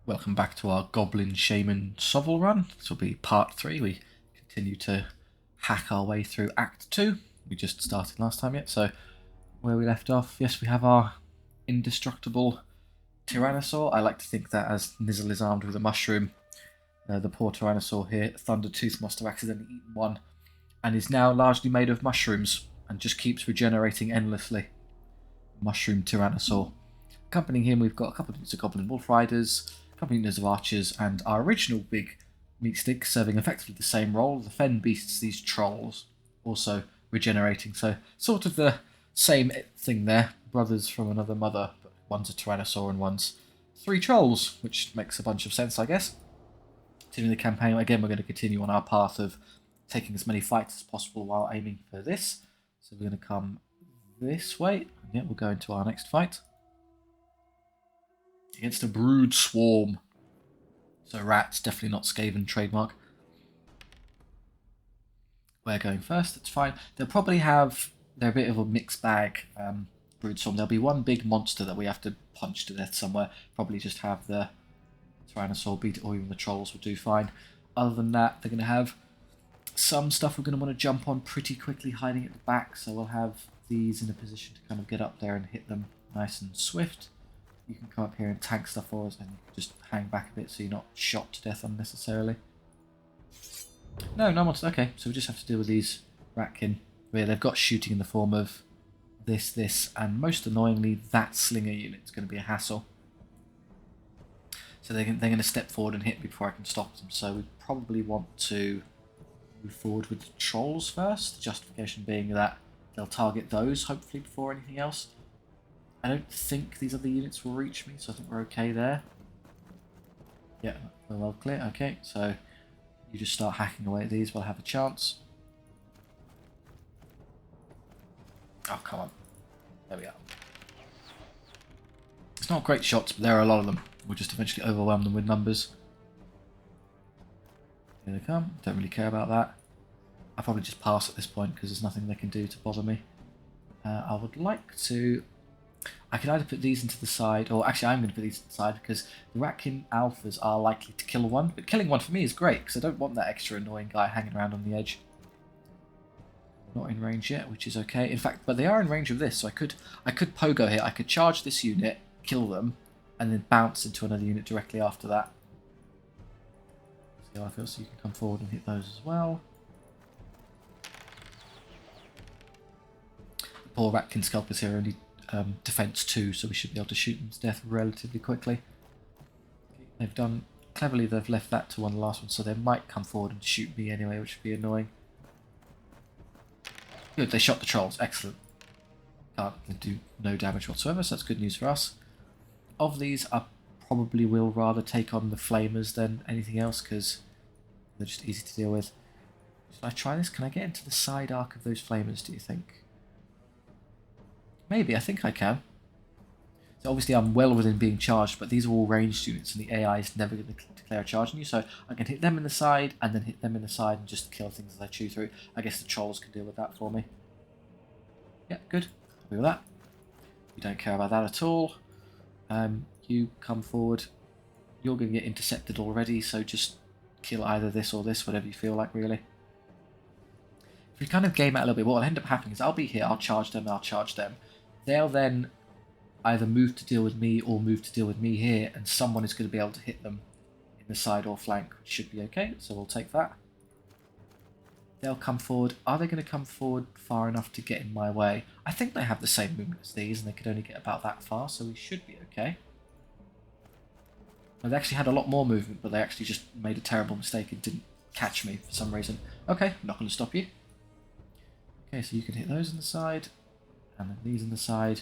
Welcome back to our Goblin Shaman SOVL run. This will be part 3. We continue to hack our way through Act 2. We just started last time yet, so where we left off, yes, we have our indestructible Tyrannosaur. I like to think that as Nizzle is armed with a mushroom, the poor Tyrannosaur here, Thundertooth, must have accidentally eaten one, and is now largely made of mushrooms, and just keeps regenerating endlessly. Mushroom Tyrannosaur. Accompanying him, we've got a couple of units of Goblin Wolf Riders, a couple of units of Archers, and our original big meat stick serving effectively the same role. The Fen Beasts, these Trolls, also regenerating. So sort of the same thing there. Brothers from another mother, but one's a Tyrannosaur and one's 3 Trolls, which makes a bunch of sense, I guess. Continuing the campaign, again, we're going to continue on our path of taking as many fights as possible while aiming for this. So we're going to come this way, and yeah, we'll go into our next fight against a brood swarm. So rats, definitely not Skaven trademark. We're going first, that's fine. They'll probably have, they're a bit of a mixed bag, brood swarm. There'll be one big monster that we have to punch to death somewhere. Probably just have the Tyrannosaur beat it, or even the Trolls will do fine. Other than that, they're going to have some stuff we're going to want to jump on pretty quickly, hiding at the back. So we'll have these in a position to kind of get up there and hit them nice and swift. You can come up here and tank stuff for us, and you can just hang back a bit so you're not shot to death unnecessarily. No monster. Okay, so we just have to deal with these ratkin. Where they've got shooting in the form of this, and most annoyingly, that slinger unit's going to be a hassle. So they're going to step forward and hit me before I can stop them. So we probably want to move forward with the Trolls first. The justification being that they'll target those, hopefully, before anything else. I don't think these other units will reach me, so I think we're okay there. Yeah, we're well clear. Okay, so you just start hacking away at these while I have a chance. Oh, come on. There we are. It's not great shots, but there are a lot of them. We'll just eventually overwhelm them with numbers. Here they come. Don't really care about that. I'll probably just pass at this point because there's nothing they can do to bother me. I would like to... I could either put these into the side, or actually I'm going to put these to the side because the Ratkin Alphas are likely to kill one, but killing one for me is great because I don't want that extra annoying guy hanging around on the edge. Not in range yet, which is okay. In fact, but they are in range of this, so I could pogo here. I could charge this unit, kill them, and then bounce into another unit directly after that. See how I feel, so you can come forward and hit those as well. The poor Ratkin Scalpers here only defense 2, so we should be able to shoot them to death relatively quickly. They've done cleverly. They've left that to one of the last ones, so they might come forward and shoot me anyway, which would be annoying. Good, they shot the Trolls. Excellent. Can't do no damage whatsoever, so that's good news for us. Of these, I probably will rather take on the Flamers than anything else because they're just easy to deal with. Should I try this? Can I get into the side arc of those Flamers, do you think? Maybe, I think I can. So obviously I'm well within being charged, but these are all ranged units and the AI is never going to declare a charge on you, so I can hit them in the side and then hit them in the side and just kill things as I chew through. I guess the Trolls can deal with that for me. Yeah, good. Happy with that. We don't care about that at all. You come forward. You're going to get intercepted already, so just kill either this or this, whatever you feel like, really. If we kind of game out a little bit, what will end up happening is I'll be here, I'll charge them, I'll charge them. They'll then either move to deal with me or move to deal with me here, and someone is going to be able to hit them in the side or flank, which should be okay, so we'll take that. They'll come forward. Are they going to come forward far enough to get in my way? I think they have the same movement as these, and they could only get about that far, so we should be okay. Now, they actually had a lot more movement, but they actually just made a terrible mistake and didn't catch me for some reason. Okay, I'm not going to stop you. Okay, so you can hit those on the side, and then these on the side,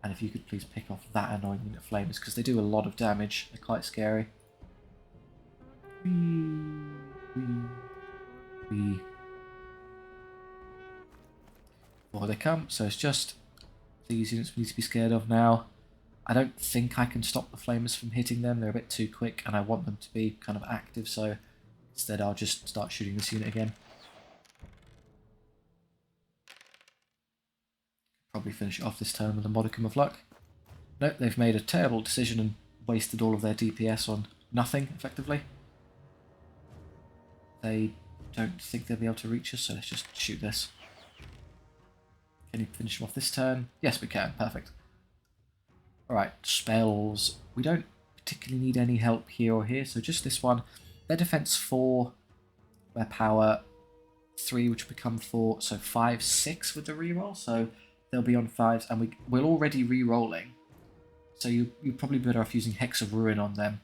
and if you could please pick off that annoying unit of Flamers, because they do a lot of damage, they're quite scary. Before they come, so it's just these units we need to be scared of now. I don't think I can stop the Flamers from hitting them, they're a bit too quick, and I want them to be kind of active, so instead I'll just start shooting this unit again. Probably finish it off this turn with a modicum of luck. Nope, they've made a terrible decision and wasted all of their DPS on nothing, effectively. They don't think they'll be able to reach us, so let's just shoot this. Can you finish them off this turn? Yes, we can. Perfect. Alright, spells. We don't particularly need any help here or here, so just this one. Their defense 4, their power 3, which will become 4, so 5, 6 with the reroll, so they'll be on 5s, and we're already re-rolling, so you're probably better off using Hex of Ruin on them,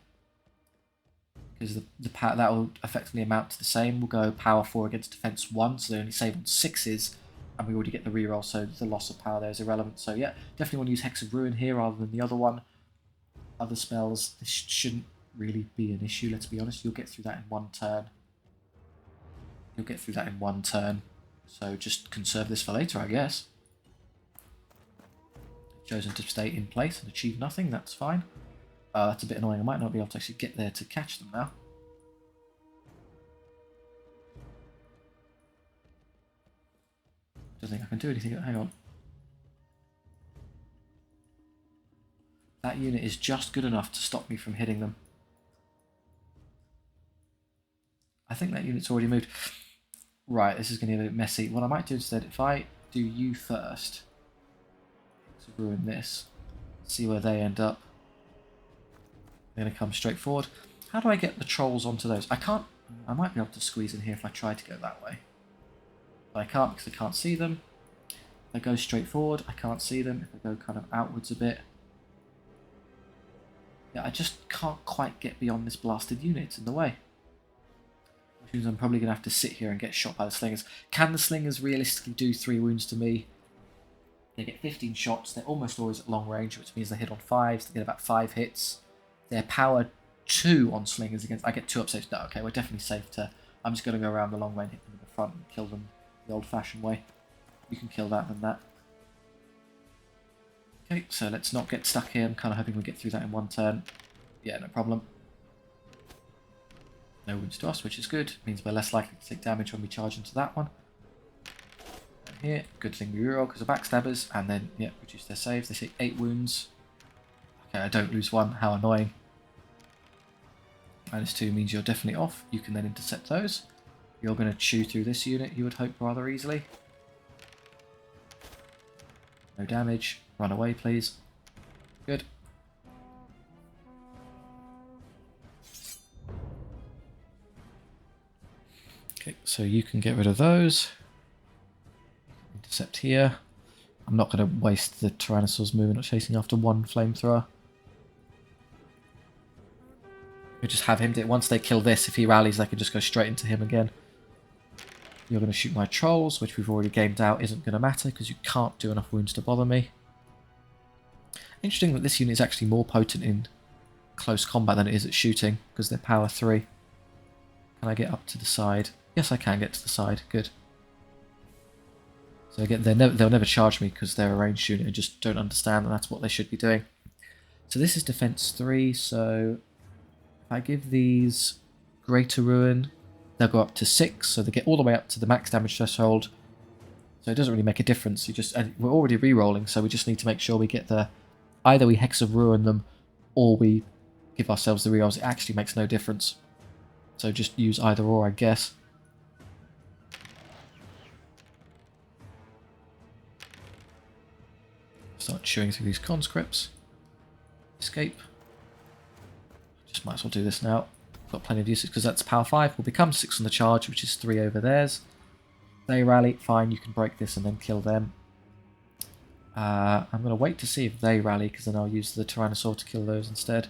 because the power that will effectively amount to the same. We'll go power 4 against defense 1, so they only save on 6s, and we already get the reroll, so the loss of power there is irrelevant. So yeah, definitely want to use Hex of Ruin here rather than the other one. Other spells, this shouldn't really be an issue, let's be honest. You'll get through that in one turn. So just conserve this for later, I guess. Chosen to stay in place and achieve nothing, that's fine. That's a bit annoying, I might not be able to actually get there to catch them now. Don't think I can do anything, hang on. That unit is just good enough to stop me from hitting them. I think that unit's already moved. Right, this is going to be a bit messy. What I might do instead, if I do you first, to ruin this, see where they end up. They're going to come straight forward. How do I get the trolls onto those? I can't. I might be able to squeeze in here if I try to go that way. But I can't because I can't see them. If I go straight forward, I can't see them. If I go kind of outwards a bit. Yeah, I just can't quite get beyond this blasted unit. It's in the way. Which means I'm probably going to have to sit here and get shot by the slingers. Can the slingers realistically do 3 wounds to me? They get 15 shots. They're almost always at long range, which means they hit on 5s. They get about 5 hits. They're power 2 on slingers against... I get 2 up saves. No, okay, we're definitely safe to... I'm just going to go around the long way and hit them in the front and kill them the old-fashioned way. You can kill that than that. Okay, so let's not get stuck here. I'm kind of hoping we get through that in one turn. Yeah, no problem. No wounds to us, which is good. Means we're less likely to take damage when we charge into that one. And here, good thing we reroll because of backstabbers, and then, yeah, reduce their saves. They take 8 wounds. Okay, I don't lose 1. How annoying. -2 means you're definitely off. You can then intercept those. You're going to chew through this unit, you would hope, rather easily. No damage. Run away, please. Good. Okay, so you can get rid of those. Intercept here. I'm not going to waste the Tyrannosaur's movement chasing after one flamethrower. We just have him do it. Once they kill this, if he rallies, they can just go straight into him again. You're going to shoot my trolls, which we've already gamed out isn't going to matter because you can't do enough wounds to bother me. Interesting that this unit is actually more potent in close combat than it is at shooting because they're power 3. Can I get up to the side? Yes, I can get to the side. Good. So again, they'll never charge me because they're a ranged unit and just don't understand that that's what they should be doing. So this is defense 3, so if I give these Greater Ruin, they'll go up to 6, so they get all the way up to the max damage threshold. So it doesn't really make a difference. We're already re-rolling, so we just need to make sure we get the... Either we Hex of Ruin them, or we give ourselves the rerolls. It actually makes no difference. So just use either or, I guess. Start chewing through these conscripts. Escape. Just might as well do this now. Got plenty of uses because that's power 5. Will become 6 on the charge, which is 3 over theirs. They rally, fine, you can break this and then kill them. I'm going to wait to see if they rally because then I'll use the Tyrannosaur to kill those instead.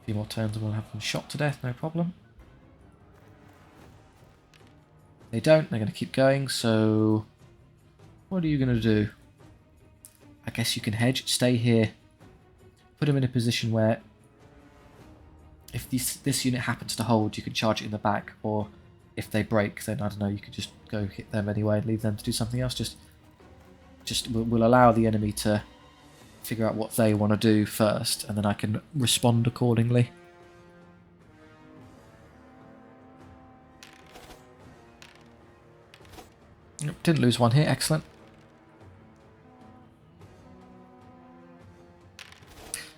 A few more turns and we'll have them shot to death, no problem. They don't, they're going to keep going, so what are you going to do? I guess you can hedge, stay here, put them in a position where if this unit happens to hold, you can charge it in the back, or if they break, then I don't know, you could just go hit them anyway and leave them to do something else. We'll allow the enemy to figure out what they want to do first, and then I can respond accordingly. Didn't lose one here, excellent.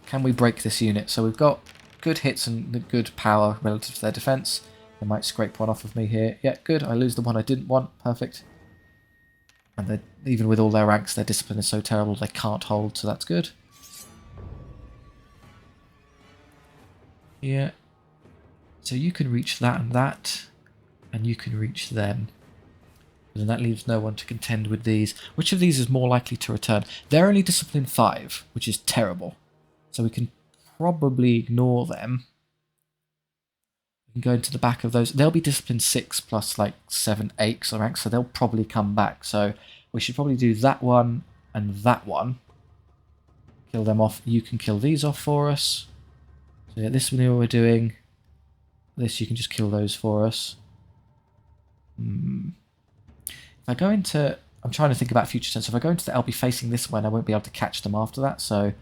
Can we break this unit? So we've got good hits and good power relative to their defense. They might scrape one off of me here. Yeah, good. I lose the one I didn't want. Perfect. And even with all their ranks, their discipline is so terrible they can't hold, so that's good. Yeah. So you can reach that, and you can reach them. And that leaves no one to contend with these. Which of these is more likely to return? They're only discipline 5, which is terrible. So we can probably ignore them. We can go into the back of those. They'll be discipline 6 plus like 7, 8 ranks, so they'll probably come back. So we should probably do that one and that one. Kill them off. You can kill these off for us. So yeah, this one we're doing. This you can just kill those for us. If I go into... I'm trying to think about future tense. If I go into the... I'll be facing this way and I won't be able to catch them after that. So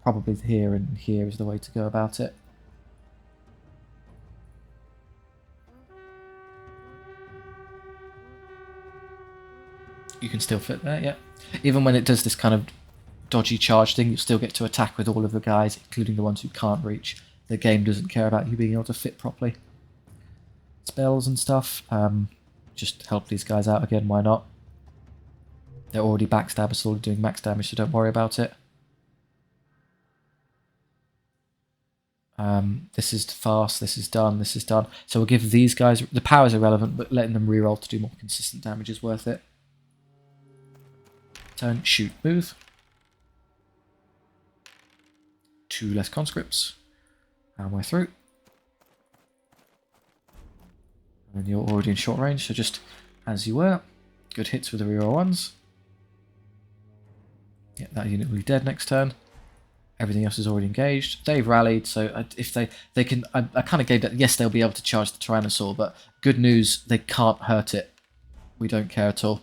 probably here and here is the way to go about it. You can still fit there, yeah. Even when it does this kind of dodgy charge thing, you still get to attack with all of the guys, including the ones who can't reach. The game doesn't care about you being able to fit properly. Spells and stuff. Just help these guys out again, why not? They're already backstabbers, already doing max damage, so don't worry about it. This is fast, this is done, this is done. So we'll give these guys... The power's irrelevant, but letting them reroll to do more consistent damage is worth it. Turn, shoot, move. 2 less conscripts. And we're through. And you're already in short range, so just as you were. Good hits with the reroll ones. Yeah, that unit will be dead next turn. Everything else is already engaged. They've rallied, so if they can... I kind of gave that... Yes, they'll be able to charge the Tyrannosaur, but good news, they can't hurt it. We don't care at all.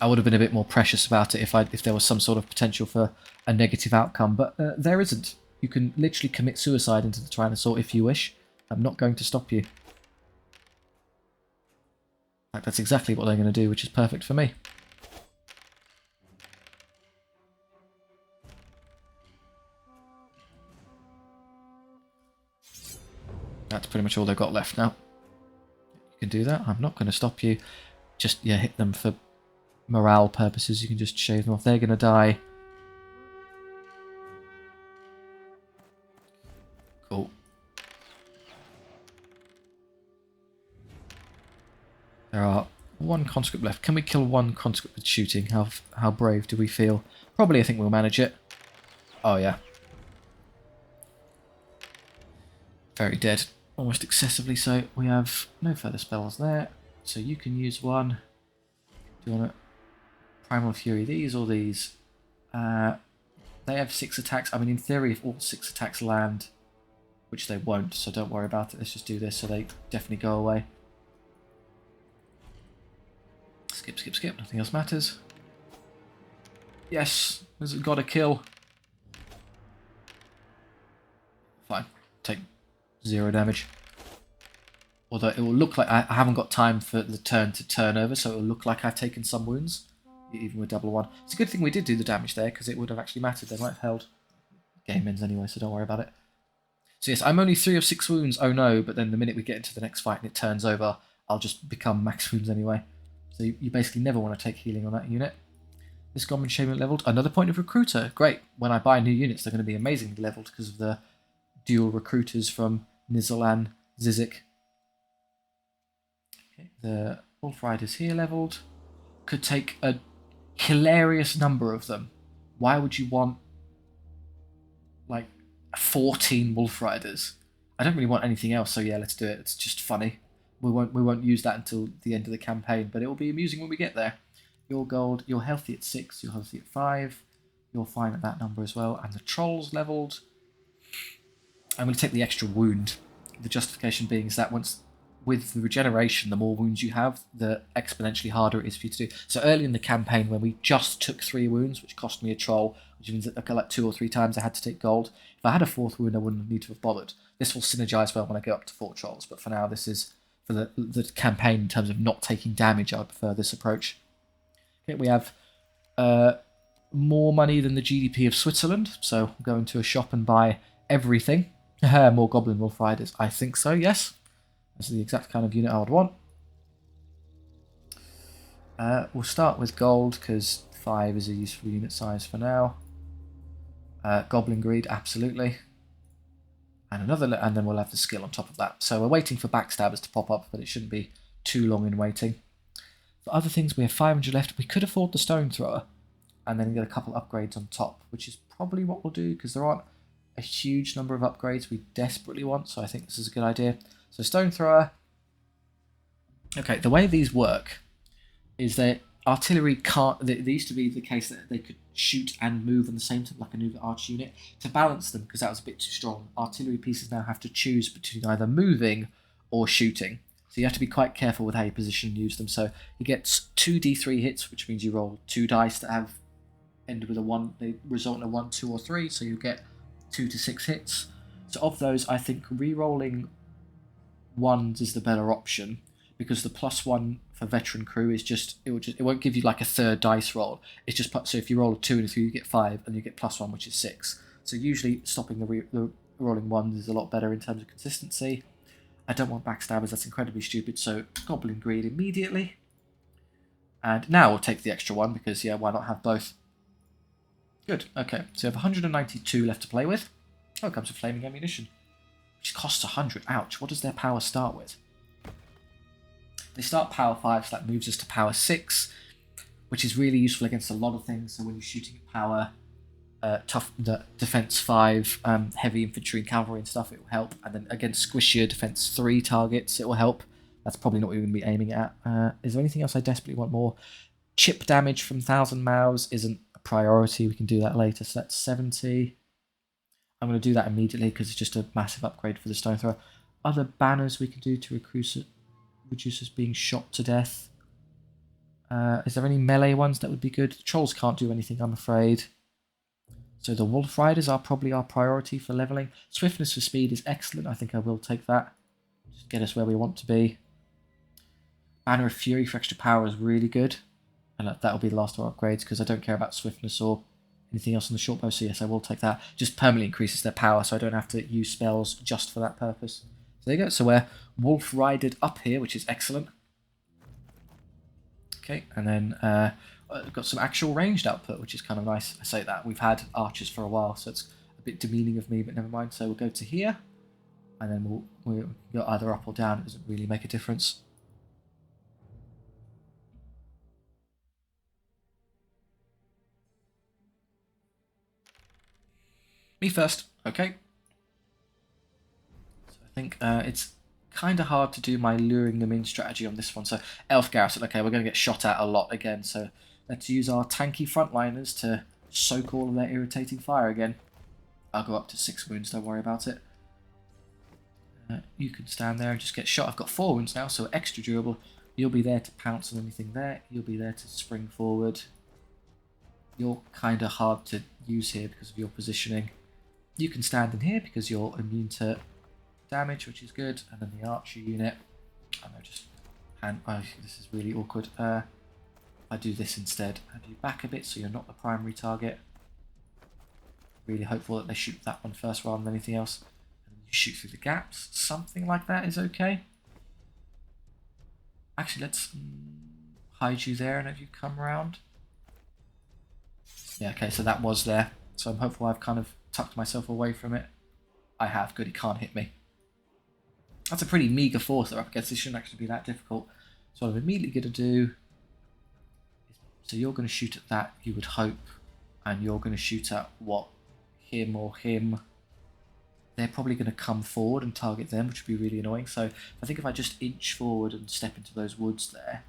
I would have been a bit more precious about it if there was some sort of potential for a negative outcome, but there isn't. You can literally commit suicide into the Tyrannosaur if you wish. I'm not going to stop you. In fact, that's exactly what they're going to do, which is perfect for me. That's pretty much all they've got left now. You can do that. I'm not going to stop you. Just, yeah, hit them for morale purposes. You can just shave them off. They're going to die. Cool. There are 1 conscript left. Can we kill 1 conscript with shooting? How brave do we feel? Probably, I think we'll manage it. Oh, yeah. Very dead. Almost excessively so. We have no further spells there. So you can use one. Do you want to Primal Fury these or these? They have 6 attacks. I mean, in theory, if all 6 attacks land, which they won't, so don't worry about it. Let's just do this so they definitely go away. Skip, skip, skip. Nothing else matters. Yes, has it got a kill? Fine. Take 0 damage. Although it will look like I haven't got time for the turn to turn over, so it will look like I've taken some wounds, even with double 1. It's a good thing we did do the damage there, because it would have actually mattered. They might have held. Game ends anyway, so don't worry about it. So yes, I'm only 3 of 6 wounds, oh no, but then the minute we get into the next fight and it turns over, I'll just become max wounds anyway. So you basically never want to take healing on that unit. This Goblin Shaman leveled. Another point of recruiter. Great. When I buy new units, they're going to be amazingly leveled because of the dual recruiters from Nizel and Zizik. Okay, the Wolf Riders here leveled. Could take a hilarious number of them. Why would you want like 14 Wolf Riders? I don't really want anything else, so yeah, let's do it. It's just funny. We won't use that until the end of the campaign, but it will be amusing when we get there. Your gold, you're healthy at 6, you're healthy at 5. You're fine at that number as well. And the trolls leveled. I'm going to take the extra wound. The justification being is that once with the regeneration, the more wounds you have, the exponentially harder it is for you to do. So early in the campaign, when we just took 3 wounds, which cost me a troll, which means that like 2 or 3 times I had to take gold. If I had a 4th wound, I wouldn't need to have bothered. This will synergize well when I go up to 4 trolls, but for now, this is for the campaign in terms of not taking damage. I would prefer this approach. Okay, we have more money than the GDP of Switzerland, so I'll go into a shop and buy everything. More Goblin Wolf Riders. I think so, yes. That's the exact kind of unit I would want. We'll start with gold, because 5 is a useful unit size for now. Goblin Greed, absolutely. And then we'll have the skill on top of that. So we're waiting for backstabbers to pop up, but it shouldn't be too long in waiting. For other things, we have 500 left. We could afford the stone thrower, and then get a couple upgrades on top, which is probably what we'll do, because there aren't a huge number of upgrades we desperately want, so I think this is a good idea. So stone thrower. Okay, the way these work is that artillery can't... There used to be the case that they could shoot and move on the same time, like a new arch unit. To balance them, because that was a bit too strong, artillery pieces now have to choose between either moving or shooting. So you have to be quite careful with how you position and use them. So you get 2d3 hits, which means you roll 2 dice that have ended with a 1. They result in a 1, 2, or 3, so you get 2 to 6 hits. So of those, I think re-rolling 1s is the better option, because the +1 for veteran crew is it won't give you like a third dice roll. It's just, so if you roll a 2 and a 3, you get 5, and you get +1, which is 6. So usually stopping the rolling 1s is a lot better in terms of consistency. I don't want backstabbers, that's incredibly stupid, so Goblin Greed immediately. And now we'll take the extra 1, because yeah, why not have both? Good, okay, so we have 192 left to play with. Oh, it comes with flaming ammunition, which costs 100. Ouch, what does their power start with? They start power 5, so that moves us to power 6, which is really useful against a lot of things. So when you're shooting at power defense 5, heavy infantry and cavalry and stuff, it will help. And then against squishier defense 3 targets, it will help. That's probably not what we're going to be aiming at. Is there anything else I desperately want more? Chip damage from 1,000 mouths isn't a priority. We can do that later. So that's 70. I'm going to do that immediately because it's just a massive upgrade for the stone thrower. Other banners we can do to reduce us being shot to death. Is there any melee ones that would be good? The trolls can't do anything, I'm afraid. So the wolf riders are probably our priority for leveling. Swiftness for speed is excellent. I think I will take that. Just get us where we want to be. Banner of Fury for extra power is really good. And that'll be the last of our upgrades, because I don't care about swiftness or anything else on the short bow, so yes, I will take that. Just permanently increases their power, so I don't have to use spells just for that purpose. So there you go. So we're wolf rided up here, which is excellent. Okay, and then we've got some actual ranged output, which is kind of nice. I say that. We've had archers for a while, so it's a bit demeaning of me, but never mind. So we'll go to here, and then we'll go either up or down. It doesn't really make a difference. Me first. Okay. So I think it's kind of hard to do my luring them in strategy on this one. So Elf Garrison, okay, we're going to get shot at a lot again, so let's use our tanky frontliners to soak all of their irritating fire again. I'll go up to 6 wounds, don't worry about it. You can stand there and just get shot. I've got 4 wounds now, so extra durable. You'll be there to pounce on anything there. You'll be there to spring forward. You're kind of hard to use here because of your positioning. You can stand in here because you're immune to damage, which is good. And then the archer unit. I know, just hand. Oh, this is really awkward. I do this instead. Have you back a bit so you're not the primary target. Really hopeful that they shoot that one first rather than anything else. And you shoot through the gaps. Something like that is okay. Actually, let's hide you there and have you come around. Yeah, okay, so that was there. So I'm hopeful I've kind of tucked myself away from it. I have. Good, he can't hit me. That's a pretty meager force they're up against. This shouldn't actually be that difficult. So what I'm immediately going to do... So you're going to shoot at that, you would hope. And you're going to shoot at what? Him or him. They're probably going to come forward and target them, which would be really annoying. So I think if I just inch forward and step into those woods there...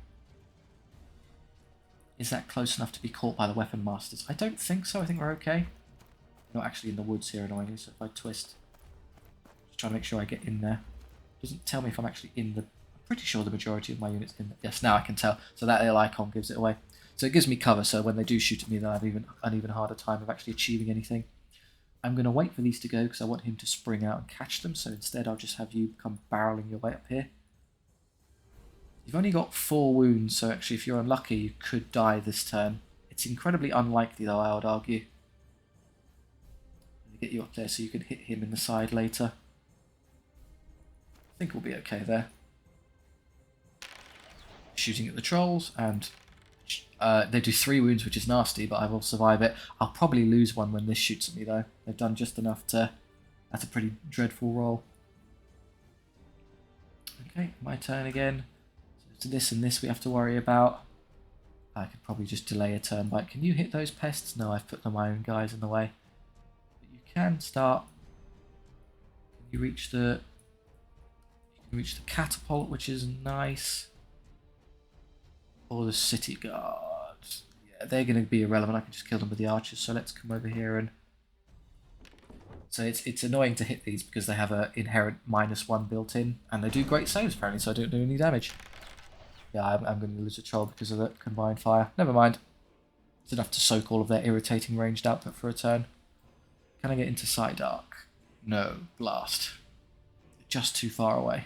Is that close enough to be caught by the weapon masters? I don't think so. I think we're okay. Not actually in the woods here, annoyingly, so if I twist... Just trying to make sure I get in there. Doesn't tell me if I'm actually in the... I'm pretty sure the majority of my units in the... Yes, now I can tell. So that little icon gives it away. So it gives me cover, so when they do shoot at me, they'll have an even harder time of actually achieving anything. I'm going to wait for these to go, because I want him to spring out and catch them, so instead I'll just have you come barreling your way up here. You've only got 4 wounds, so actually if you're unlucky, you could die this turn. It's incredibly unlikely, though, I would argue. Get you up there so you can hit him in the side later. I think we'll be okay there. Shooting at the trolls, and they do 3 wounds, which is nasty, but I will survive it. I'll probably lose one when this shoots at me, though. They've done just enough to... That's a pretty dreadful roll. Okay, my turn again. So it's this and this we have to worry about. I could probably just delay a turn by... Can you hit those pests? No, I've put my own guys in the way. But you can start... Can you reach the... You can reach the catapult, which is nice. Or the city guards. Yeah, they're going to be irrelevant. I can just kill them with the archers. So let's come over here and... So it's annoying to hit these because they have an inherent -1 built in. And they do great saves, apparently, so I don't do any damage. Yeah, I'm going to lose a troll because of the combined fire. Never mind. It's enough to soak all of their irritating ranged output for a turn. Can I get into side arc? No. Blast. Just too far away.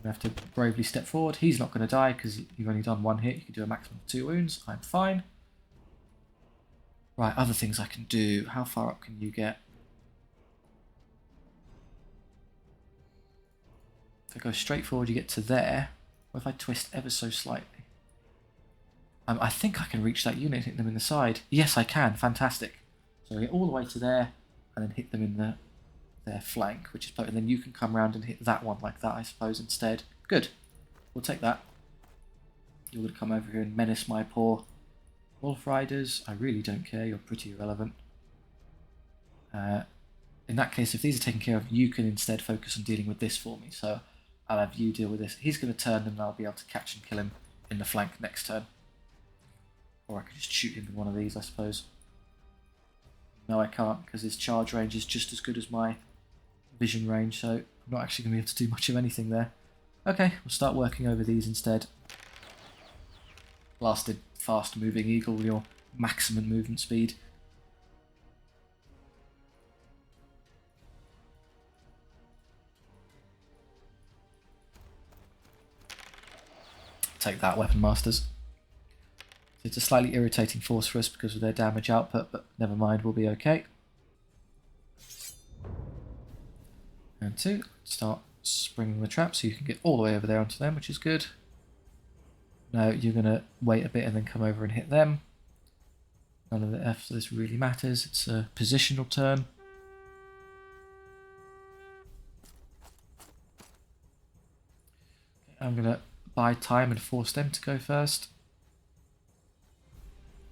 I have to bravely step forward. He's not going to die because you've only done 1 hit. You can do a maximum of 2 wounds. I'm fine. Right, other things I can do. How far up can you get? If I go straight forward, you get to there. What if I twist ever so slightly? I think I can reach that unit and hit them in the side. Yes, I can. Fantastic. So I get all the way to there and then hit them in their flank, which is perfect. And then you can come around and hit that one like that, I suppose, instead. Good. We'll take that. You're going to come over here and menace my poor wolf riders. I really don't care. You're pretty irrelevant. In that case, if these are taken care of, you can instead focus on dealing with this for me. So I'll have you deal with this. He's going to turn and I'll be able to catch and kill him in the flank next turn. Or I could just shoot him with one of these, I suppose. No, I can't, because his charge range is just as good as my vision range, so I'm not actually going to be able to do much of anything there. Okay, we'll start working over these instead. Blasted fast-moving eagle with your maximum movement speed. Take that, weapon masters. It's a slightly irritating force for us because of their damage output, but never mind, we'll be okay. And 2, start springing the trap so you can get all the way over there onto them, which is good. Now you're going to wait a bit and then come over and hit them. None of the F, so this really matters. It's a positional turn. Okay, I'm going to buy time and force them to go first.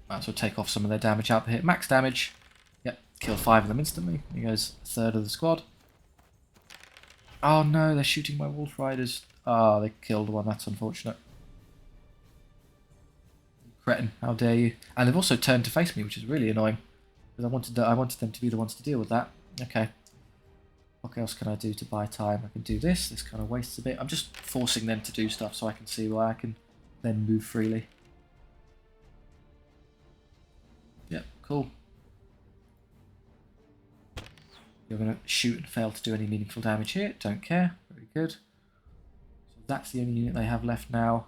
Might as well take off some of their damage output. Hit max damage. Yep, kill 5 of them instantly. Here goes a third of the squad. Oh no, they're shooting my wolf riders. Oh, they killed one. That's unfortunate. Cretin, how dare you? And they've also turned to face me, which is really annoying. Because I wanted them to be the ones to deal with that. Okay. What else can I do to buy time? I can do this. This kind of wastes a bit. I'm just forcing them to do stuff so I can see why I can then move freely. Yep, cool. You're going to shoot and fail to do any meaningful damage here. Don't care. Very good. So that's the only unit they have left now.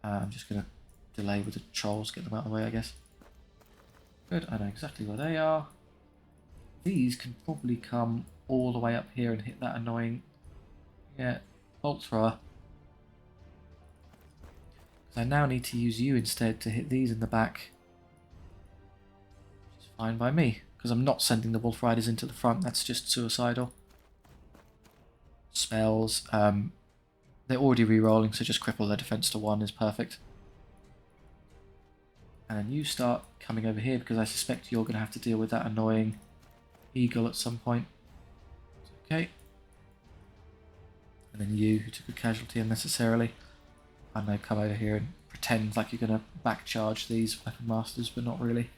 I'm just going to delay with the trolls, get them out of the way, I guess. Good, I know exactly where they are. These can probably come all the way up here and hit that annoying, bolt thrower. So I now need to use you instead to hit these in the back. Which is fine by me, because I'm not sending the wolf riders into the front, that's just suicidal. Spells, they're already re-rolling, so just cripple their defense to 1 is perfect. And then you start coming over here because I suspect you're going to have to deal with that annoying eagle at some point. Okay. And then you, who took a casualty unnecessarily. I'm going to come over here and pretend like you're going to back charge these weapon masters, but not really.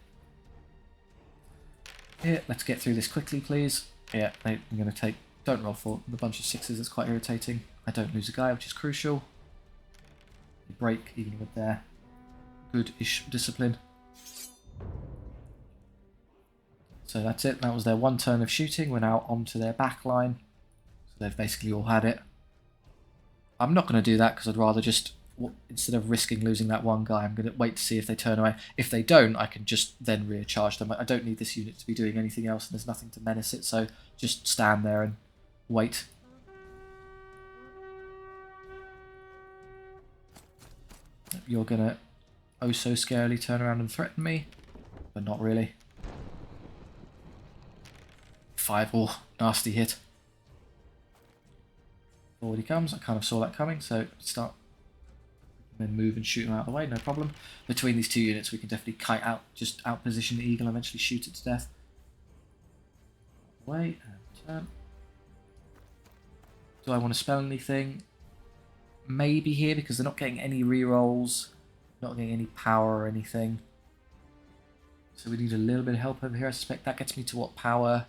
Here, let's get through this quickly, please. Yeah, I'm going to take... Don't roll for a bunch of 6s, it's quite irritating. I don't lose a guy, which is crucial. They break even with their good-ish discipline. So that's it, that was their 1 turn of shooting. We're now onto their back line. So they've basically all had it. I'm not going to do that because I'd rather just instead of risking losing that one guy, I'm going to wait to see if they turn away. If they don't, I can just then recharge them. I don't need this unit to be doing anything else, and there's nothing to menace it, so just stand there and wait. You're going to oh so scarily turn around and threaten me, but not really. 5, oh, nasty hit. Forward he comes. I kind of saw that coming, so start, then move and shoot him out of the way, no problem. Between these two units we can definitely kite out, just outposition the eagle and eventually shoot it to death. Away and turn. Do I want to spell anything? Maybe here, because they're not getting any rerolls, not getting any power or anything. So we need a little bit of help over here. I suspect that gets me to what, power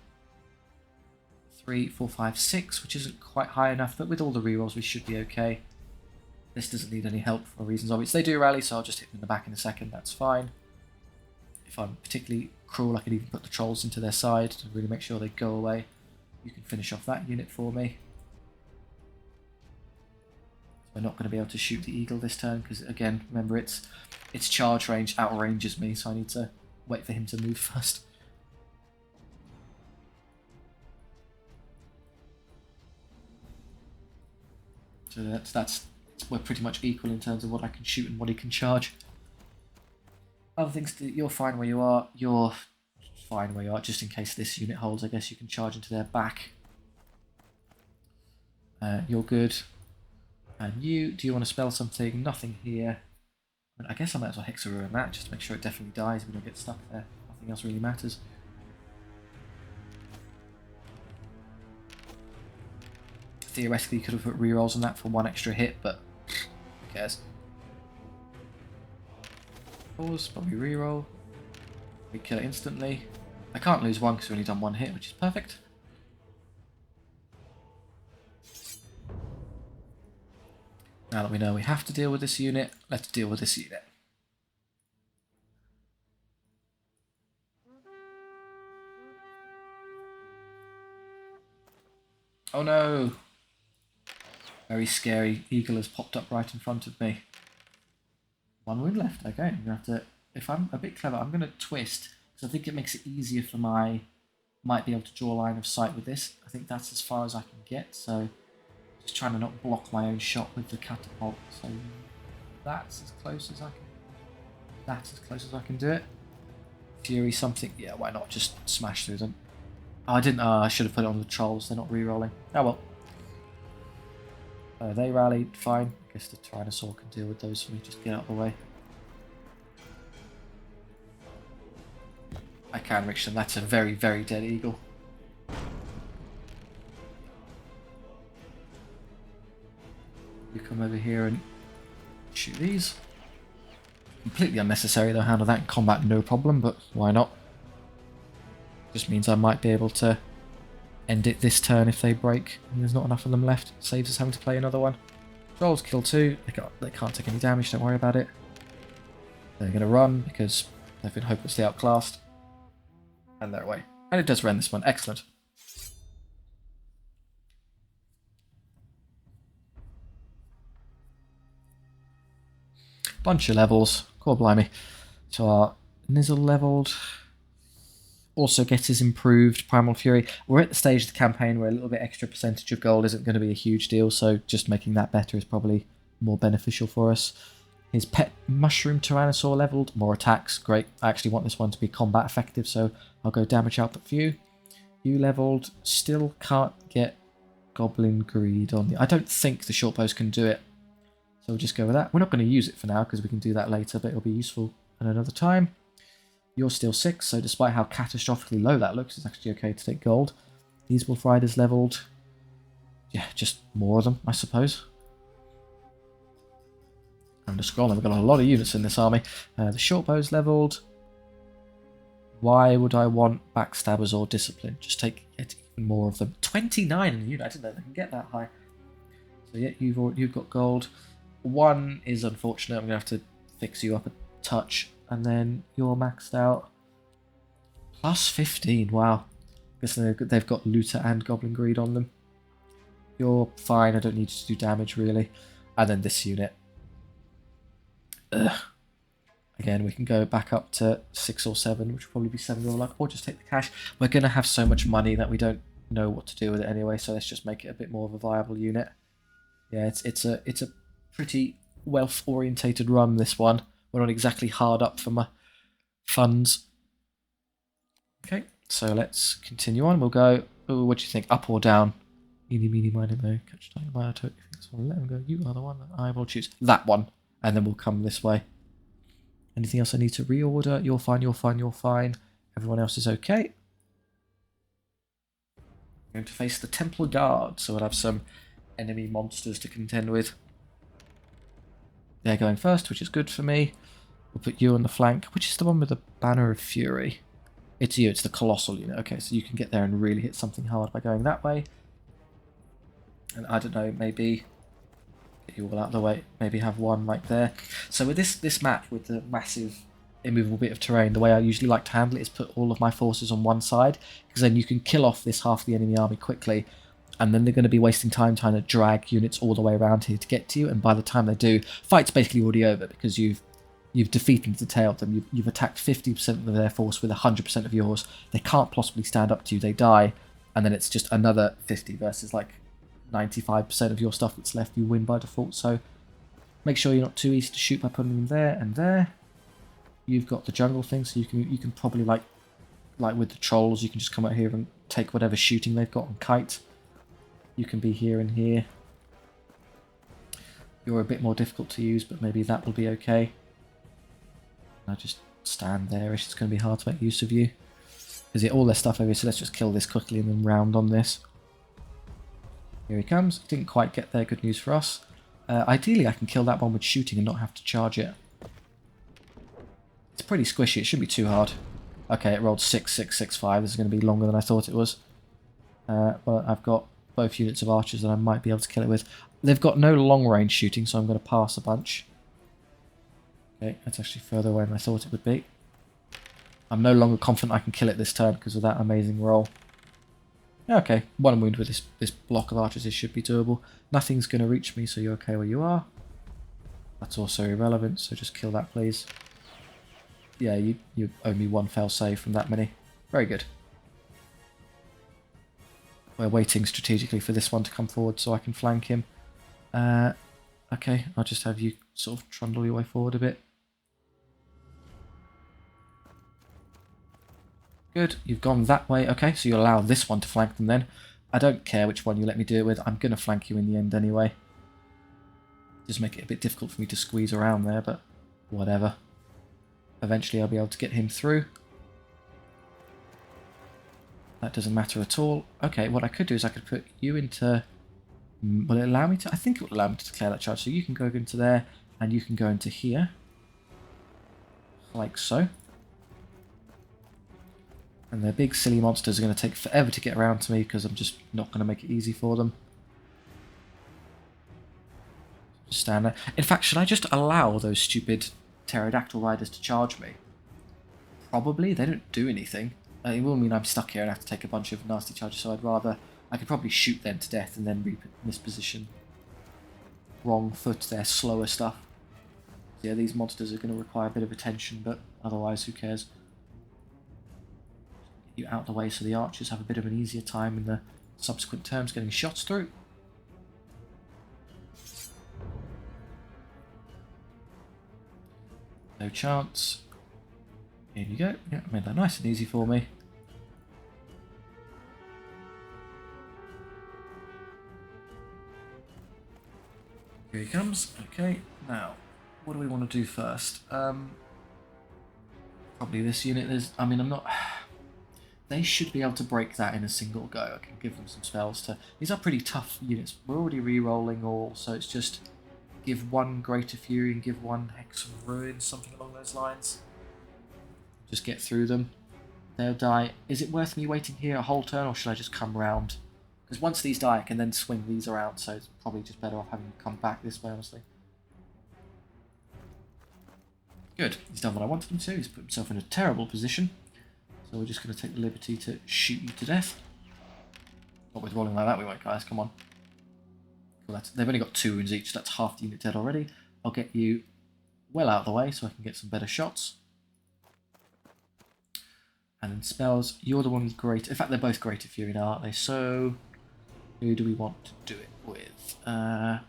3, 4, 5, 6, which isn't quite high enough, but with all the rerolls we should be okay. This doesn't need any help for reasons obvious. They do rally, so I'll just hit them in the back in a second, that's fine. If I'm particularly cruel, I could even put the trolls into their side to really make sure they go away. You can finish off that unit for me. We're not going to be able to shoot the eagle this turn, because again, remember its charge range outranges me, so I need to wait for him to move first. So that's we're pretty much equal in terms of what I can shoot and what he can charge. Other things, you're fine where you are. You're fine where you are, just in case this unit holds. I guess you can charge into their back. You're good. And you, do you want to spell something? Nothing here. I guess I might as well Hex a ruin that, just to make sure it definitely dies. We don't get stuck there. Nothing else really matters. Theoretically, you could have put rerolls on that for 1 extra hit, but who cares? Pause, probably reroll. We kill it instantly. I can't lose 1 because we've only done 1 hit, which is perfect. Now that we know we have to deal with this unit, let's deal with this unit. Oh no! Very scary. Eagle has popped up right in front of me. 1 wound left. Okay, I'm gonna have to. If I'm a bit clever, I'm gonna twist because I think it makes it easier for my. Might be able to draw a line of sight with this. I think that's as far as I can get. So just trying to not block my own shot with the catapult. So that's as close as I can. That's as close as I can do it. Fury something. Yeah, why not just smash through them? Oh, I didn't. I should have put it on the trolls. They're not re-rolling. Oh well. They rallied, fine. I guess the Tyrannosaur can deal with those for me, just get out of the way. I can reach them, that's a very, very dead eagle. You come over here and shoot these. Completely unnecessary though, handle that in combat no problem, but why not? Just means I might be able to end it this turn if they break and there's not enough of them left. Saves us having to play another one. Trolls kill 2. They can't take any damage, don't worry about it. They're going to run because they've been hopelessly outclassed. And they're away. And it does run this one. Excellent. Bunch of levels. God blimey. So our Nizzle leveled. Also gets his improved Primal Fury. We're at the stage of the campaign where a little bit extra percentage of gold isn't going to be a huge deal, so just making that better is probably more beneficial for us. His pet Mushroom Tyrannosaur leveled, more attacks, great. I actually want this one to be combat effective, so I'll go damage output for you. You leveled, still can't get Goblin Greed on the... I don't think the short bows can do it, so we'll just go with that. We're not going to use it for now because we can do that later, but it'll be useful at another time. You're still 6, so despite how catastrophically low that looks, it's actually okay to take gold. These Wolf Riders leveled. Yeah, just more of them, I suppose. I'm just scrolling, we've got a lot of units in this army. The short bows leveled. Why would I want Backstabbers or Discipline? Just get even more of them. 29 in the unit, I didn't know they can get that high. So yeah, you've got gold. 1 is unfortunate, I'm going to have to fix you up a touch. And then you're maxed out. Plus 15, wow. I guess they've got Looter and Goblin Greed on them. You're fine, I don't need you to do damage really. And then this unit. Again, we can go back up to 6 or 7, which will probably be 7 real luck, or just take the cash. We're going to have so much money that we don't know what to do with it anyway, so let's just make it a bit more of a viable unit. Yeah, it's a pretty wealth-orientated run, this one. We're not exactly hard up for my funds. Okay, so let's continue on. We'll go, ooh, what do you think, up or down? Eeny, meeny, miny, mo, catch tiger by our toe. Let him go. You are the one that I will choose. That one, and then we'll come this way. Anything else I need to reorder? You're fine, you're fine, you're fine. Everyone else is okay. I'm going to face the Templar Guard, so we'll have some enemy monsters to contend with. They're going first, which is good for me. We'll put you on the flank, which is the one with the Banner of Fury. It's you, it's the Colossal unit. Okay, so you can get there and really hit something hard by going that way. And I don't know, maybe get you all out of the way, maybe have one like there. So with this map, with the massive immovable bit of terrain, the way I usually like to handle it is put all of my forces on one side, because then you can kill off this half of the enemy army quickly, and then they're going to be wasting time trying to drag units all the way around here to get to you, and by the time they do, fight's basically already over, because you've defeated and detailed them. You've attacked 50% of their force with 100% of yours. They can't possibly stand up to you, they die, and then it's just another 50 versus like 95% of your stuff that's left. You win by default, so make sure you're not too easy to shoot by putting them there and there. You've got the jungle thing, so you can probably like with the trolls, you can just come out here and take whatever shooting they've got on kite. You can be here and here. You're a bit more difficult to use, but maybe that will be okay. I'll just stand there. It's going to be hard to make use of you. Is it all their stuff over here? So let's just kill this quickly and then round on this. Here he comes. Didn't quite get there. Good news for us. Ideally, I can kill that one with shooting and not have to charge it. It's pretty squishy. It shouldn't be too hard. Okay, it rolled 6, 6, 6, 5. This is going to be longer than I thought it was. But I've got both units of archers that I might be able to kill it with. They've got no long-range shooting, so I'm going to pass a bunch. Okay, that's actually further away than I thought it would be. I'm no longer confident I can kill it this turn because of that amazing roll. Okay, one wound with this block of archers. This should be doable. Nothing's going to reach me, so you're okay where you are. That's also irrelevant, so just kill that, please. Yeah, you owe me one fail save from that many. Very good. We're waiting strategically for this one to come forward so I can flank him. Okay, I'll just have you sort of trundle your way forward a bit. Good, you've gone that way. Okay, so you allow this one to flank them then. I don't care which one you let me do it with. I'm going to flank you in the end anyway. Just make it a bit difficult for me to squeeze around there, but whatever. Eventually I'll be able to get him through. That doesn't matter at all. Okay, what I could do is I could put you into... Will it allow me to? I think it will allow me to declare that charge. So you can go into there, and you can go into here. Like so. And their big silly monsters are going to take forever to get around to me because I'm just not going to make it easy for them. Just stand there. In fact, should I just allow those stupid pterodactyl riders to charge me? Probably. They don't do anything. It will mean I'm stuck here and have to take a bunch of nasty charges, so I'd rather... I could probably shoot them to death and then misposition. Wrong foot, their slower stuff. Yeah, these monsters are going to require a bit of attention, but otherwise, who cares? Get you out of the way so the archers have a bit of an easier time in the subsequent terms getting shots through. No chance. Here you go. Yeah, made that nice and easy for me. Here he comes. Okay, now, what do we want to do first? Probably this unit. I mean, I'm not... They should be able to break that in a single go. I can give them some spells to... These are pretty tough units. We're already re-rolling all, so it's just give one Greater Fury and give one Hex of Ruin, something along those lines. Just get through them. They'll die. Is it worth me waiting here a whole turn, or should I just come round? Because once these die, I can then swing these around, so it's probably just better off having them come back this way, honestly. Good. He's done what I wanted him to. He's put himself in a terrible position. So we're just going to take the liberty to shoot you to death. Not with rolling like that, we won't, guys. Come on. Cool, they've only got 2 wounds each. That's half the unit dead already. I'll get you well out of the way so I can get some better shots. And then spells, you're the one with great... In fact, they're both Greater Fury now, aren't they? So, who do we want to do it with? Power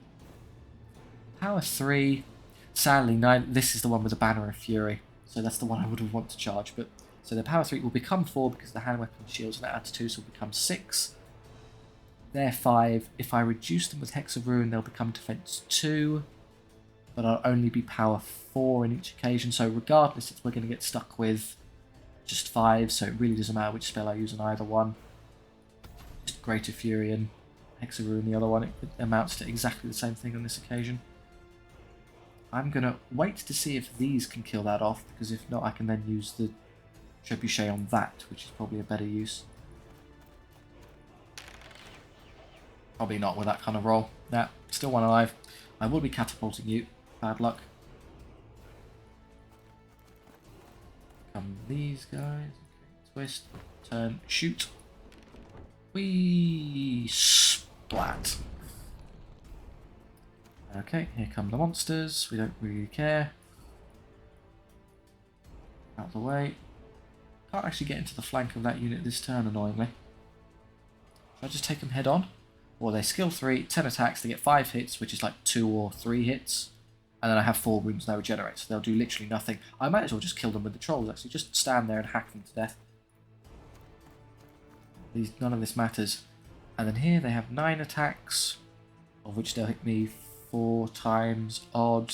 3. Sadly, 9. This is the one with the Banner of Fury. So that's the one I would have want to charge. But so the Power 3 will become 4 because the hand weapon shields, and that adds 2, so it'll become 6. They're 5. If I reduce them with Hex of Ruin, they'll become Defense 2. But I'll only be Power 4 in each occasion. So regardless, we're going to get stuck with just 5, so it really doesn't matter which spell I use on either one. Just Greater Fury and Hex of Ruin the other one. It amounts to exactly the same thing on this occasion. I'm going to wait to see if these can kill that off, because if not I can then use the Trebuchet on that, which is probably a better use. Probably not with that kind of roll. Nah, still one alive. I will be catapulting you. Bad luck. Come these guys. Okay, twist, turn, shoot. Whee! Splat. Okay, here come the monsters. We don't really care. Out of the way. Can't actually get into the flank of that unit this turn, annoyingly. Should I just take them head on? Well, they skill 3, 10 attacks, they get 5 hits, which is like 2 or 3 hits. And then I have 4 wounds now regenerate, so they'll do literally nothing. I might as well just kill them with the trolls, actually. Just stand there and hack them to death. None of this matters. And then here they have 9 attacks, of which they'll hit me 4 times odd.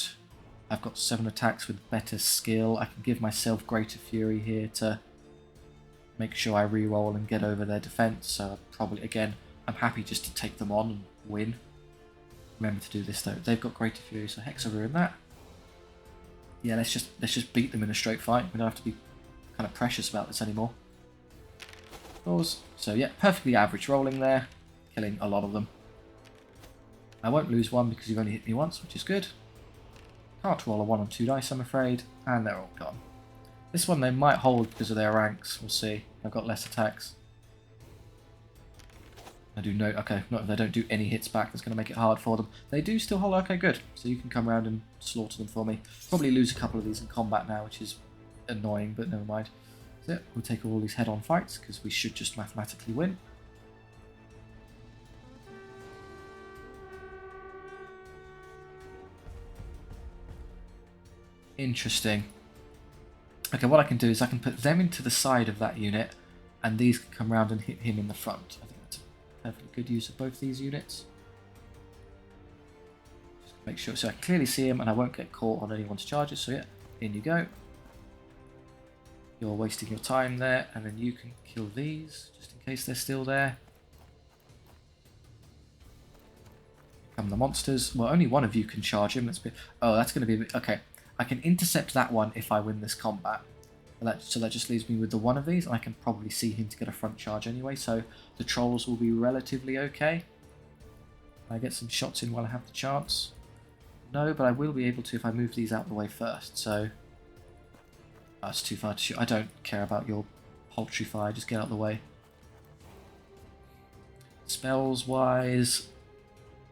I've got 7 attacks with better skill. I can give myself Greater Fury here to make sure I reroll and get over their defense. So probably, again, I'm happy just to take them on and win. Remember to do this though. They've got Greater Fury, so Hex will ruin that. Yeah, let's just beat them in a straight fight. We don't have to be kind of precious about this anymore. So yeah, perfectly average rolling there, killing a lot of them. I won't lose one because you've only hit me once, which is good. Can't roll a 1 on 2 dice, I'm afraid, and they're all gone. This one they might hold because of their ranks. We'll see. I've got less attacks. I do know, okay, not if they don't do any hits back, that's going to make it hard for them. They do still hold, okay, good. So you can come around and slaughter them for me. Probably lose a couple of these in combat now, which is annoying, but never mind. So we'll take all these head-on fights, because we should just mathematically win. Interesting. Okay, what I can do is I can put them into the side of that unit, and these can come around and hit him in the front. I think that's a perfectly good use of both these units. Just make sure, so I can clearly see him and I won't get caught on anyone's charges, so yeah, in you go. You're wasting your time there, and then you can kill these, just in case they're still there. Here come the monsters. Well, only one of you can charge him. Oh, that's going to be a bit... Okay, I can intercept that one if I win this combat. So that just leaves me with the one of these, and I can probably see him to get a front charge anyway, so the trolls will be relatively okay. Can I get some shots in while I have the chance? No, but I will be able to if I move these out of the way first, so... That's too far to shoot. I don't care about your poultry fire, just get out of the way. Spells wise,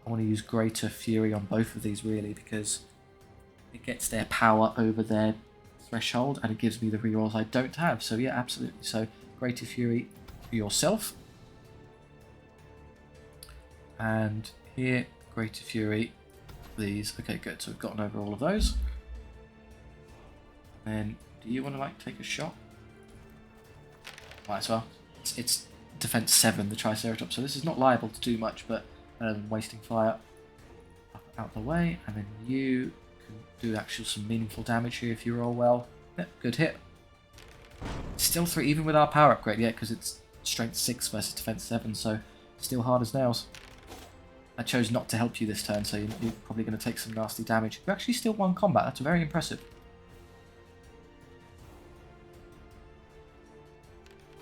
I want to use Greater Fury on both of these really, because it gets their power over their threshold and it gives me the rerolls I don't have. So yeah, absolutely. So Greater Fury for yourself. And here, Greater Fury for these. Okay, good. So we've gotten over all of those. And do you want to like take a shot? Might as well. It's defense 7, the Triceratops, so this is not liable to do much, but better than wasting fire. Up out the way, and then you can do actually some meaningful damage here if you roll well. Yep, good hit. Still 3, even with our power upgrade, yeah, because it's strength 6 versus defense 7, so still hard as nails. I chose not to help you this turn, so you're probably going to take some nasty damage. You actually still won combat, that's very impressive.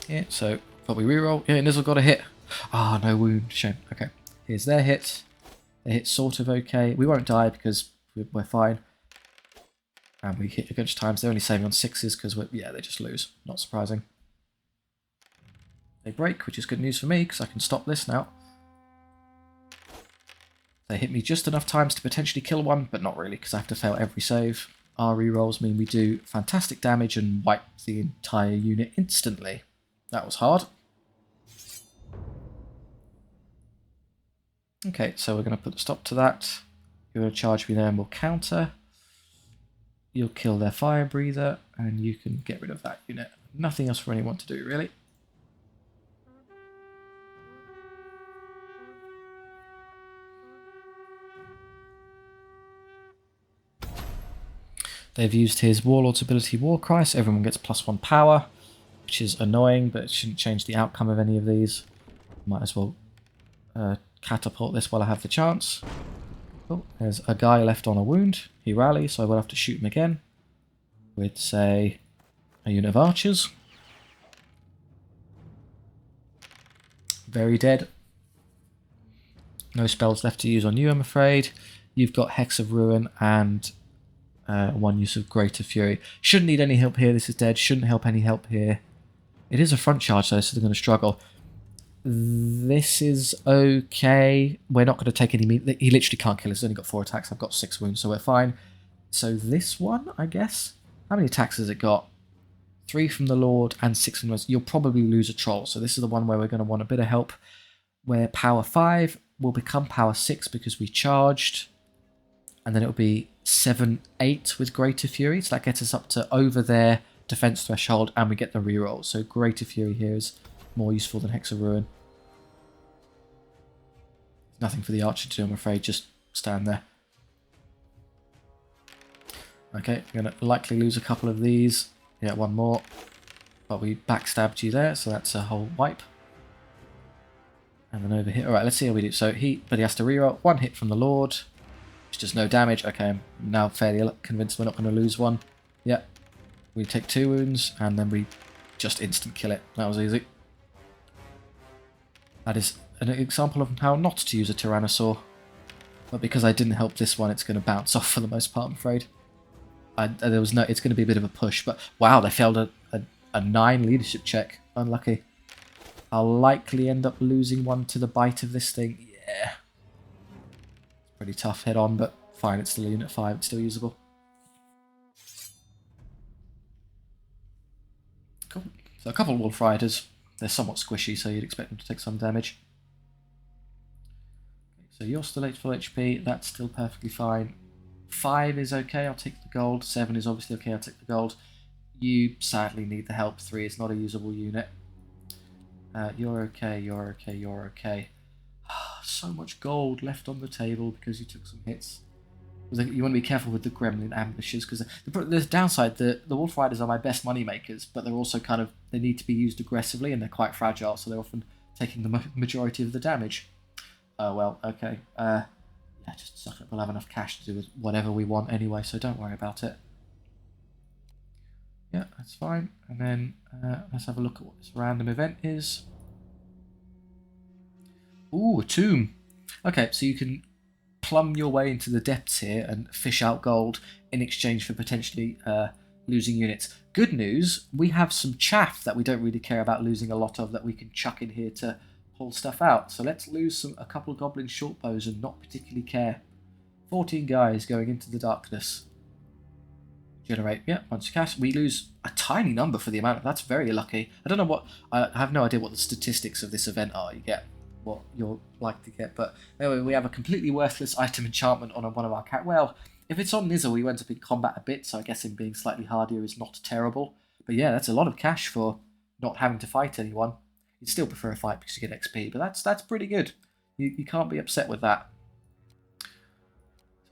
Yeah, so probably reroll. Yeah, Nizzle got a hit. Ah, no wound. Shame. Okay, here's their hit. They hit sort of okay. We won't die because we're fine. And we hit against times. They're only saving on 6s because yeah, they just lose. Not surprising. They break, which is good news for me because I can stop this now. They hit me just enough times to potentially kill one, but not really because I have to fail every save. our rerolls mean we do fantastic damage and wipe the entire unit instantly. That was hard. Okay, so we're going to put a stop to that. You're going to charge me there and we'll counter. You'll kill their fire breather and you can get rid of that unit. Nothing else for anyone to do, really. They've used his Warlord's ability War Cry, so everyone gets +1 power, which is annoying, but it shouldn't change the outcome of any of these. Might as well catapult this while I have the chance. Oh, there's a guy left on a wound. He rallies, so I will have to shoot him again with, say, a unit of archers. Very dead. No spells left to use on you, I'm afraid. You've got Hex of Ruin and one use of Greater Fury. Shouldn't need any help here. This is dead. Shouldn't help any help here. It is a front charge though, so they're going to struggle. This is okay. We're not going to take any meat. He literally can't kill us. He's only got 4 attacks. I've got 6 wounds, so we're fine. So this one, I guess. How many attacks has it got? 3 from the Lord and 6 from us. You'll probably lose a troll. So this is the one where we're going to want a bit of help. Where power 5 will become power 6 because we charged. And then it'll be 7-8 with Greater Fury. So that gets us up to over their defense threshold and we get the reroll. So Greater Fury here is more useful than Hex of Ruin. Nothing for the archer to do, I'm afraid. Just stand there. Okay, we're going to likely lose a couple of these. Yeah, one more. But we backstabbed you there, so that's a whole wipe. And then over here. Alright, let's see how we do. So but he has to reroll. 1 hit from the Lord. Which does no damage. Okay, I'm now fairly convinced we're not going to lose one. Yeah. We take 2 wounds, and then we just instant kill it. That was easy. That is an example of how not to use a Tyrannosaur. But because I didn't help this one, it's going to bounce off for the most part, I'm afraid. There was no. It's going to be a bit of a push, but wow, they failed a 9 leadership check. Unlucky. I'll likely end up losing one to the bite of this thing. Yeah. Pretty tough head on, but fine, it's still a unit 5, it's still usable. Cool. So a couple of Wolf Riders. They're somewhat squishy, so you'd expect them to take some damage. So you're still 8 full HP, that's still perfectly fine. 5 is okay, I'll take the gold. 7 is obviously okay, I'll take the gold. You sadly need the help. 3 is not a usable unit. You're okay, you're okay, you're okay. So much gold left on the table because you took some hits. You want to be careful with the gremlin ambushes because the downside, the Wolf Riders are my best money makers, but they're also kind of, they need to be used aggressively and they're quite fragile, so they're often taking the majority of the damage. Oh well, okay. Yeah, just suck it. We'll have enough cash to do with whatever we want anyway, so don't worry about it. Yeah, that's fine. And then let's have a look at what this random event is. Ooh, a tomb. Okay, so you can plumb your way into the depths here and fish out gold in exchange for potentially losing units. Good news, we have some chaff that we don't really care about losing a lot of that we can chuck in here to pull stuff out. So let's lose a couple of Goblin shortbows and not particularly care. 14 guys going into the darkness. Generate, yeah, bunch of cash. We lose a tiny number for the amount. That's very lucky. I don't know what, I have no idea what the statistics of this event are. You get what you're like to get, but anyway, we have a completely worthless item enchantment on one of our cat. Well, if it's on Nizzle, he ends up in combat a bit, so I guess him being slightly hardier is not terrible. But yeah, that's a lot of cash for not having to fight anyone. You'd still prefer a fight because you get XP, but that's pretty good. You can't be upset with that.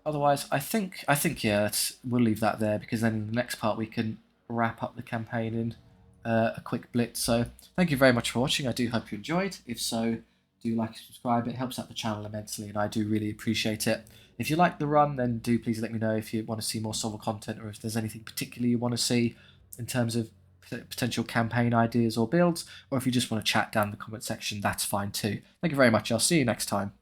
Otherwise, I think yeah, we'll leave that there because then in the next part we can wrap up the campaign in a quick blitz. So thank you very much for watching. I do hope you enjoyed. If so, do like and subscribe. It helps out the channel immensely, and I do really appreciate it. If you like the run, then do please let me know if you want to see more SOVL content or if there's anything particularly you want to see in terms of potential campaign ideas or builds, or if you just want to chat down in the comment section, that's fine too. Thank you very much. I'll see you next time.